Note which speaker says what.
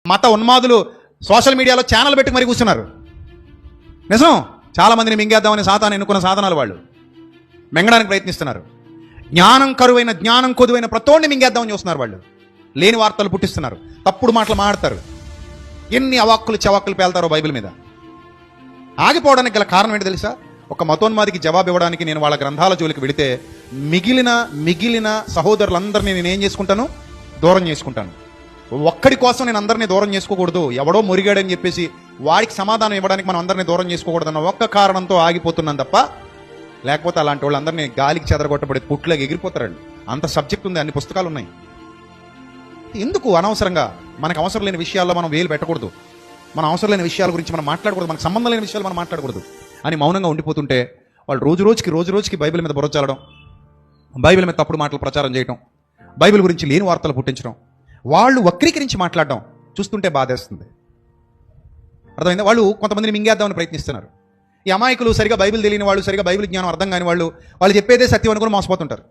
Speaker 1: మత ఉన్మాదులు సోషల్ మీడియాలో ఛానల్ పెట్టి మరీ కూర్చున్నారు. నిజం, చాలా మందిని మింగేద్దామని సాతాను ఎన్నుకున్న సాధనాలు వాళ్ళు మింగడానికి ప్రయత్నిస్తున్నారు. జ్ఞానం కరువైన, జ్ఞానం కొదువైన ప్రతోడిని మింగేద్దామని చూస్తున్నారు. వాళ్ళు లేని వార్తలు పుట్టిస్తున్నారు, తప్పుడు మాటలు మాడతారు. ఎన్ని అవాక్కులు చవాక్కులు పేల్తారో బైబిల్ మీద. ఆగిపోవడానికి గల కారణం ఏంటి తెలుసా? ఒక మతోన్మాదికి జవాబు ఇవ్వడానికి నేను వాళ్ళ గ్రంథాల జోలికి వెళితే మిగిలిన సహోదరులందరినీ నేను ఏం చేసుకుంటాను? దూరం చేసుకుంటాను. ఒక్కడి కోసం నేను అందరినీ దూరం చేసుకోకూడదు. ఎవడో మురిగాడని చెప్పేసి వాడికి సమాధానం ఇవ్వడానికి మనం అందరినీ దూరం చేసుకోకూడదన్న ఒక్క కారణంతో ఆగిపోతున్నాను తప్ప, లేకపోతే అలాంటి వాళ్ళందరినీ గాలికి చెదరగొట్టబడి పుట్లోకి ఎగిరిపోతారండి. అంత సబ్జెక్ట్ ఉంది, అన్ని పుస్తకాలు ఉన్నాయి. ఎందుకు అనవసరంగా మనకు అవసరం లేని విషయాల్లో మనం వేలు పెట్టకూడదు, మన అవసరం లేని విషయాల గురించి మనం మాట్లాడకూడదు, మనకు సంబంధం లేని విషయాలు మనం మాట్లాడకూడదు అని మౌనంగా ఉండిపోతుంటే వాళ్ళు రోజు రోజుకి బైబిల్ మీద బుర్ర చల్లడం, బైబిల్ మీద తప్పుడు మాటలు ప్రచారం చేయడం, బైబిల్ గురించి లేని వార్తలు పుట్టించడం, వాళ్ళు వక్రీకరించి మాట్లాడడం చూస్తుంటే బాధేస్తుంది. అర్థమైందా? వాళ్ళు కొంతమందిని మింగేద్దామని ప్రయత్నిస్తున్నారు. ఈ అమాయకులు, సరిగా బైబిల్ తెలియని వాళ్ళు, సరిగా బైబిల్ జ్ఞానం అర్థం కాని వాళ్ళు చెప్పేదే సత్యం అనుకుని మోసపోతుంటారు.